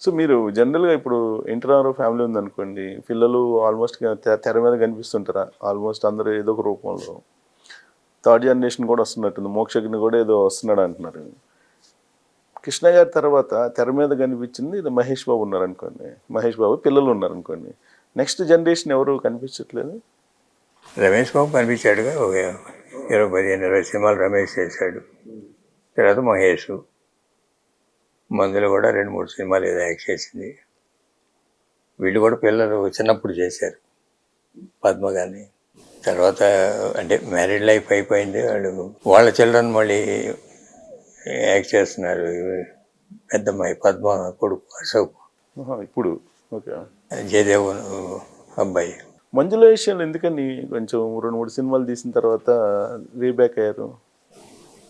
So మీరు జనరల్‌గా ఇప్పుడు 'ఎన్టీ రామారావు' ఫ్యామిలీ ఉందనుకోండి. పిల్లలు ఆల్‌మోస్ట్ తెర మీద కనిపిస్తుంటారా? ఆల్‌మోస్ట్ అందరూ ఏదో ఒక రూపంలో. థర్డ్ జనరేషన్ కూడా వస్తున్నట్టుంది. 'మోక్షజ్ఞ' కూడా ఏదో వస్తున్నాడు అంటున్నారు. కృష్ణ గారి తర్వాత తెర మీద కనిపించింది ఇది 'మహేష్ బాబు' ఉన్నారనుకోండి. 'మహేష్ బాబు' పిల్లలు ఉన్నారనుకోండి. నెక్స్ట్ జనరేషన్ ఎవరు కనిపించట్లేదు? రమేష్ బాబు కనిపించాడుగా ఒక 15-20 సినిమాలు రమేష్ చేశాడు. తర్వాత మహేష్ మందులో కూడా 2-3 సినిమాలు ఏదో యాక్ట్ చేసింది. వీళ్ళు కూడా పిల్లలు చిన్నప్పుడు చేశారు. పద్మ కానీ తర్వాత అంటే మ్యారీడ్ లైఫ్ అయిపోయింది. వాళ్ళ చిల్డ్రన్ మళ్ళీ యాక్ట్ చేస్తున్నారు. పెద్దమ్మాయి పద్మ కొడుకు అశోక్, ఇప్పుడు ఓకే. జయదేవ్ అబ్బాయి. మంజుల విషయంలో ఎందుకని కొంచెం 2-3 సినిమాలు తీసిన తర్వాత రీబ్యాక్ అయ్యారు?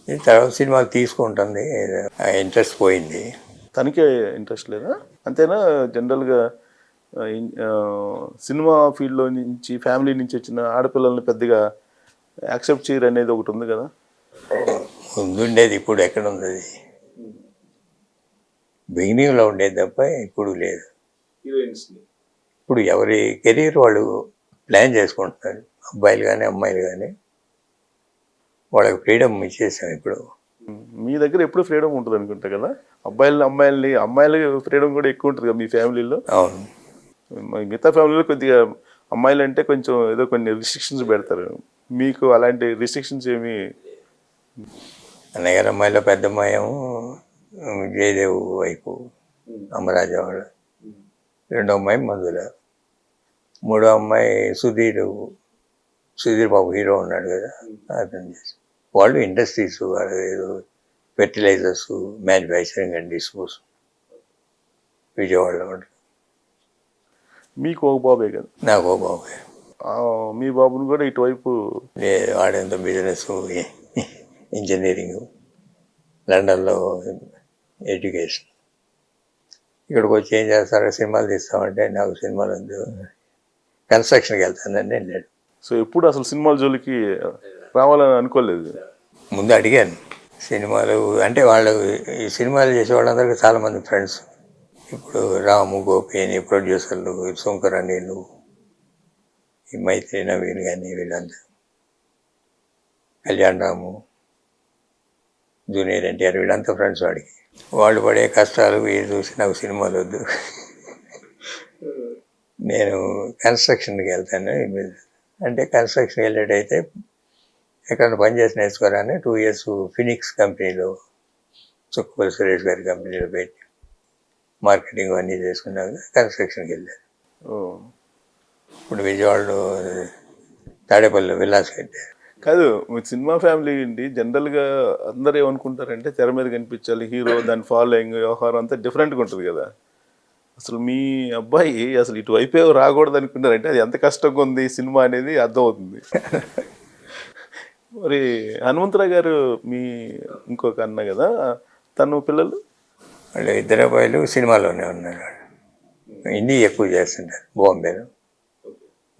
ఈ తర్వాత సినిమాలు తీసుకుంటుంది, ఇంట్రెస్ట్ పోయింది. తనకే ఇంట్రెస్ట్ లేదా? అంతేనా? జనరల్గా సినిమా ఫీల్డ్లో నుంచి ఫ్యామిలీ నుంచి వచ్చిన ఆడపిల్లల్ని పెద్దగా యాక్సెప్ట్ చేయరు అనేది ఒకటి ఉంది కదా. ముందుండేది, ఇప్పుడు ఎక్కడ ఉంది అది? బిగినింగ్లో ఉండేది తప్ప ఇప్పుడు లేదు. ఇప్పుడు ఎవరి కెరీర్ వాళ్ళు ప్లాన్ చేసుకుంటున్నారు. అబ్బాయిలు కానీ అమ్మాయిలు కానీ వాళ్ళకి ఫ్రీడమ్ ఇచ్చేసాం ఇప్పుడు. మీ దగ్గర ఎప్పుడు ఫ్రీడమ్ ఉంటుంది అనుకుంటా కదా. అమ్మాయిల ఫ్రీడమ్ కూడా ఎక్కువ ఉంటుంది కదా మీ ఫ్యామిలీలో. అవును. మిగతా ఫ్యామిలీలో కొద్దిగా అమ్మాయిలు అంటే కొంచెం ఏదో కొన్ని రిస్ట్రిక్షన్స్ పెడతారు. మీకు అలాంటి రిస్ట్రిక్షన్స్ ఏమి? అన్నగారు అమ్మాయిలో పెద్ద అమ్మాయి ఏమో జయదేవ్ వైపు అమరాజా వాళ్ళు, రెండో అమ్మాయి మందుల, మూడో అమ్మాయి సుధీర్ బాబు హీరో ఉన్నాడు కదా, అతను చేసి వాళ్ళు ఇండస్ట్రీస్, వాళ్ళు ఏదో ఫెర్టిలైజర్స్ మ్యానుఫ్యాక్చరింగ్ అండ్ డిస్పోజ్ విజయవాడలో ఉంటారు. మీకు ఒక బాబే కదా? నాకు ఒక బాబే. మీ బాబుని కూడా ఇటువైపు వాడేంత బిజినెస్, ఇంజనీరింగ్, లండన్లో ఎడ్యుకేషన్. ఇక్కడికి వచ్చి ఏం చేస్తారో సినిమాలు తీస్తామంటే నాకు సినిమాలు వద్దు, కన్స్ట్రక్షన్కి వెళ్తానని వెళ్ళాడు. సో ఎప్పుడు అసలు సినిమాల జోలికి రావాలని అనుకోలేదు? ముందు అడిగాను సినిమాలు అంటే వాళ్ళు ఈ సినిమాలు చేసే వాళ్ళందరికీ చాలామంది ఫ్రెండ్స్. ఇప్పుడు రాము గోపి అని ప్రొడ్యూసర్లు, శంకర్ అనిలు, ఈ మైత్రి నవీన్ కానీ వీళ్ళంతా, కళ్యాణ్ రాము, జూనియర్ ఎన్టీఆర్, వీళ్ళంతా ఫ్రెండ్స్ వాడికి. వాళ్ళు పడే కష్టాలు వీళ్ళు చూసి నాకు సినిమాలు వద్దు, నేను కన్స్ట్రక్షన్కి వెళ్తాను. అంటే కన్స్ట్రక్షన్కి వెళ్ళేటైతే ఎక్కడ పనిచేసి నేర్చుకోరాని 2 years ఫినిక్స్ కంపెనీలో, చుక్కపల్లి సురేష్ గారి కంపెనీలో పెట్టి మార్కెటింగ్ అన్నీ చేసుకున్నాక కన్స్ట్రక్షన్కి వెళ్ళారు. ఇప్పుడు విజయవాడలో తాడేపల్లిలో విల్లాస్ కట్టారు. కాదు, సినిమా ఫ్యామిలీ ఏంటి జనరల్గా అందరూ ఏమనుకుంటారంటే తెర మీద కనిపించాలి హీరో, దాని ఫాలోయింగ్ వ్యవహారం అంతా డిఫరెంట్గా ఉంటుంది కదా. అసలు మీ అబ్బాయి అసలు ఇటువైపే రాకూడదు అనుకుంటారంటే అది ఎంత కష్టంగా ఉంది సినిమా అనేది అర్థమవుతుంది. మరి హనుమంతరావు గారు మీ ఇంకొక అన్న కదా, తను పిల్లలు వాళ్ళు 2 అబ్బాయిలు సినిమాలోనే ఉన్నారు. హిందీ ఎక్కువ చేస్తుంటారు, బాంబేలో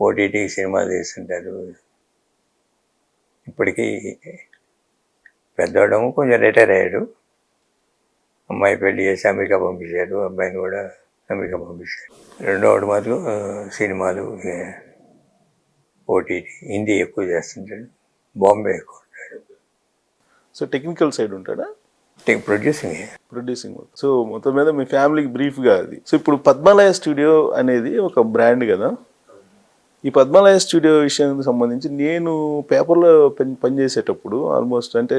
ఓటీటీ సినిమాలు తీస్తుంటారు. ఇప్పటికీ పెద్దవాడము కొంచెం రిటైర్ అయ్యాడు. అమ్మాయి పెళ్లి చేసి అమెరికా పంపించారు, అబ్బాయిని కూడా అమెరికా పంపించారు. రెండోవాడు మాత్రం సినిమాలు, ఓటీటీ, హిందీ ఎక్కువ చేస్తుంటాడు, బాంబే ఎక్కువ ఉంటాడు. సో టెక్నికల్ సైడ్ ఉంటాడా? ప్రొడ్యూసింగ్. సో మొత్తం మీద మీ ఫ్యామిలీకి బ్రీఫ్గా అది. సో ఇప్పుడు పద్మాలయ స్టూడియో అనేది ఒక బ్రాండ్ కదా. ఈ పద్మాలయ స్టూడియో విషయానికి సంబంధించి నేను పేపర్లో పనిచేసేటప్పుడు ఆల్మోస్ట్ అంటే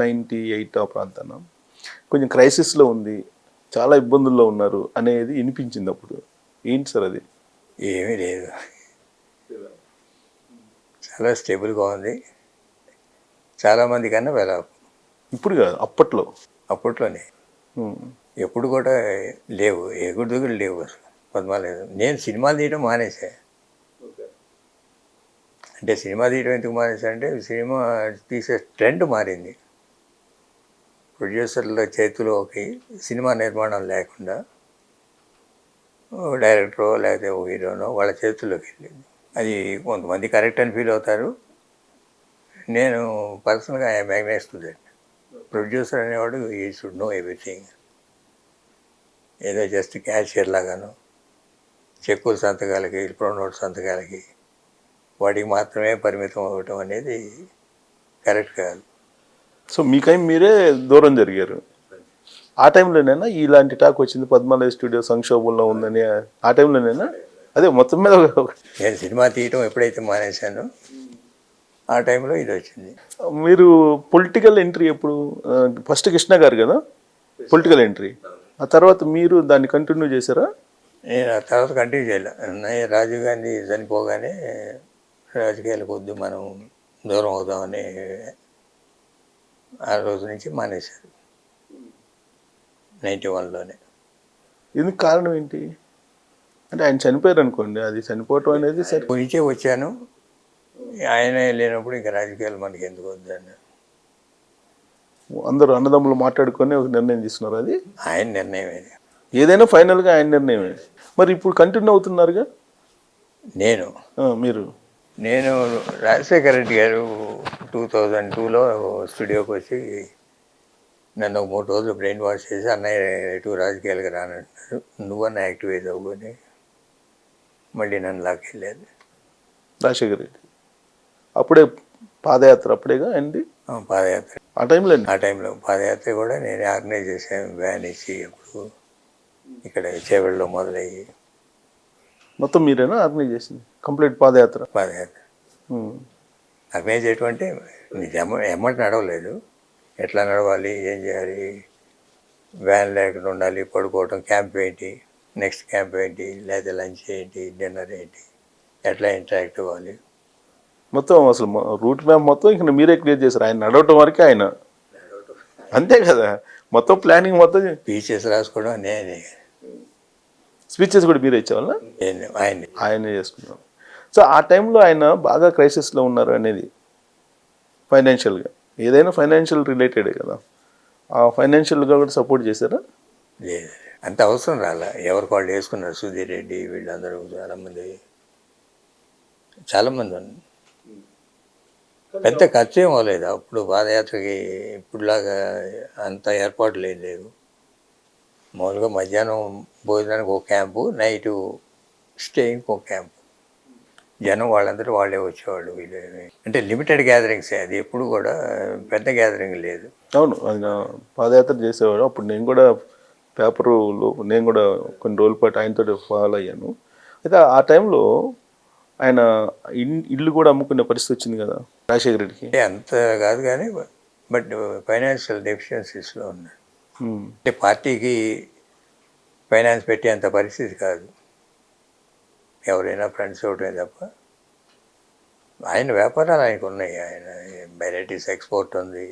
98 ఆ ప్రాంతాన కొంచెం క్రైసిస్లో ఉంది, చాలా ఇబ్బందుల్లో ఉన్నారు అనేది వినిపించింది అప్పుడు. ఏంటి సార్ అది? ఏమీ లేదు, చాలా స్టేబుల్గా ఉంది. చాలామంది కన్నా వెళ్ళ. ఇప్పుడు కాదు, అప్పట్లోనే ఎప్పుడు కూడా లేవు, ఎగుడుదుగులు లేవు అసలు పద్మాలయం. నేను సినిమాలు తీయడం మానేసా. అంటే సినిమా తీయడం ఎందుకు మానేసా అంటే సినిమా తీసే ట్రెండ్ మారింది. ప్రొడ్యూసర్ల చేతిలోకి సినిమా నిర్మాణం లేకుండా డైరెక్టరో లేకపోతే ఓ హీరోనో వాళ్ళ చేతుల్లోకి వెళ్ళింది. అది కొంతమంది కరెక్ట్ అని ఫీల్ అవుతారు. నేను పర్సనల్గా ఐఎమ్ అగైన్స్ట్ దట్. ప్రొడ్యూసర్ అనేవాడు ఈ షుడ్ నో ఎవ్రీథింగ్. ఏదో జస్ట్ క్యాషియర్ లాగాను చెక్కుల సంతకాలకి నోట్ సంతకాలకి వాటికి మాత్రమే పరిమితం అవ్వటం అనేది కరెక్ట్ కాదు. సో మీకై మీరే దూరం జరిగారు. ఆ టైంలోనేనా ఇలాంటి టాక్ వచ్చింది, పద్మాలయ స్టూడియో సంక్షోభంలో ఉందని? ఆ టైంలోనేనా? అదే మొత్తం మీద నేను సినిమా తీయటం ఎప్పుడైతే మానేశానో ఆ టైంలో ఇది వచ్చింది. మీరు పొలిటికల్ ఎంట్రీ ఎప్పుడు? ఫస్ట్ కృష్ణ గారు కదా పొలిటికల్ ఎంట్రీ, ఆ తర్వాత మీరు దాన్ని కంటిన్యూ చేశారా? నేను ఆ తర్వాత కంటిన్యూ చేయలే. రాజీవ్ గాంధీ చనిపోగానే రాజకీయాలకు వద్దు, మనం దూరం అవుదామని ఆ రోజు నుంచి మానేశారు 91లోనే. ఎందుకు కారణం ఏంటి? అంటే ఆయన చనిపోయారు అనుకోండి, అది చనిపోవటం అనేది సరే. గురించే వచ్చాను, ఆయన లేనప్పుడు ఇంకా రాజకీయాలు మనకి ఎందుకు వద్దని అందరూ అన్నదమ్ములు మాట్లాడుకొని ఒక నిర్ణయం తీసుకున్నారు. అది ఆయన నిర్ణయం ఇది. ఏదైనా ఫైనల్గా ఆయన నిర్ణయమే. మరి ఇప్పుడు కంటిన్యూ అవుతున్నారుగా మీరు. నేను రాజశేఖర రెడ్డి గారు 2002లో స్టూడియోకి వచ్చి నన్ను ఒక 3 రోజులు బ్రెయిన్ వాష్ చేసి, అన్నయ్య ఎటు రాజకీయాలకు రానంటున్నారు, నువ్వన్నా యాక్టివేట్ అవ్వని మళ్ళీ నన్ను లాక్కెళ్ళారు. రాజశేఖర్ రెడ్డి అప్పుడే పాదయాత్ర అప్పుడేగా అండి? పాదయాత్ర ఆ టైంలో. ఆ టైంలో పాదయాత్ర కూడా నేనే ఆర్గనైజ్ చేశాను. వ్యాన్ ఇచ్చి అప్పుడు ఇక్కడ చేవెళ్ళలో మొదలయ్యి మొత్తం మీరేనా ఆర్గనైజ్ చేసింది కంప్లీట్ పాదయాత్ర? ఆర్గనైజ్ చేయటం అంటే ఎమ్మటి నడవలేదు, ఎట్లా నడవాలి, ఏం చేయాలి, వ్యాన్ లేకుండా ఉండాలి, పడుకోవటం, క్యాంప్ ఏంటి, నెక్స్ట్ క్యాంప్ ఏంటి, లేదా లంచ్ ఏంటి, డిన్నర్ ఏంటి, ఎట్లా ఇంటరాక్ట్ అవ్వాలి, మొత్తం అసలు రూట్ మ్యాప్ మొత్తం ఇక్కడ మీరే క్లియర్ చేశారు. ఆయన నడవటం వరకే ఆయన, అంతే కదా? మొత్తం ప్లానింగ్ మొత్తం. స్పీచెస్ రాసుకోవడం నేనే. స్పీచెస్ కూడా మీరే ఇచ్చేవాళ్ళ? ఆయనే చేసుకున్నాం. సో ఆ టైంలో ఆయన బాగా క్రైసిస్లో ఉన్నారు అనేది ఫైనాన్షియల్గా, ఏదైనా ఫైనాన్షియల్ రిలేటెడే కదా, ఆ ఫైనాన్షియల్గా కూడా సపోర్ట్ చేశారా? లేదు, అంత అవసరం రాలా. ఎవరికి వాళ్ళు వేసుకున్నారు. సుధీర్ రెడ్డి వీళ్ళందరూ చాలామంది ఉన్నారు. పెద్ద ఖర్చు ఏం అవ్వలేదు అప్పుడు పాదయాత్రకి. ఇప్పుడులాగా అంత ఏర్పాట్లు ఏం లేవు. మామూలుగా మధ్యాహ్నం భోజనానికి ఒక క్యాంపు, నైటు స్టేయింగ్కి ఒక క్యాంపు. జనం వాళ్ళందరూ వాళ్ళే వచ్చేవాళ్ళు. వీళ్ళు అంటే లిమిటెడ్ గ్యాదరింగ్సే, అది ఎప్పుడు కూడా పెద్ద గ్యాదరింగ్ లేదు. అవును, ఆయన పాదయాత్ర చేసేవాడు. అప్పుడు నేను కూడా పేపర్లో నేను కూడా కొన్ని రోజుల పాటు ఆయనతో ఫాలో అయ్యాను. అయితే ఆ టైంలో ఆయన ఇల్లు కూడా అమ్ముకునే పరిస్థితి వచ్చింది కదా రాజశేఖర రెడ్డికి. అంటే అంత కాదు కానీ బట్ ఫైనాన్షియల్ డెఫిషియన్సీస్లో ఉన్నాడు. అంటే పార్టీకి ఫైనాన్స్ పెట్టే అంత పరిస్థితి కాదు, ఎవరైనా ఫ్రెండ్స్ ఒకటే తప్ప. ఆయన వ్యాపారాలు ఆయనకు ఉన్నాయి. ఆయన వెరైటీస్ ఎక్స్పోర్ట్ ఉంది,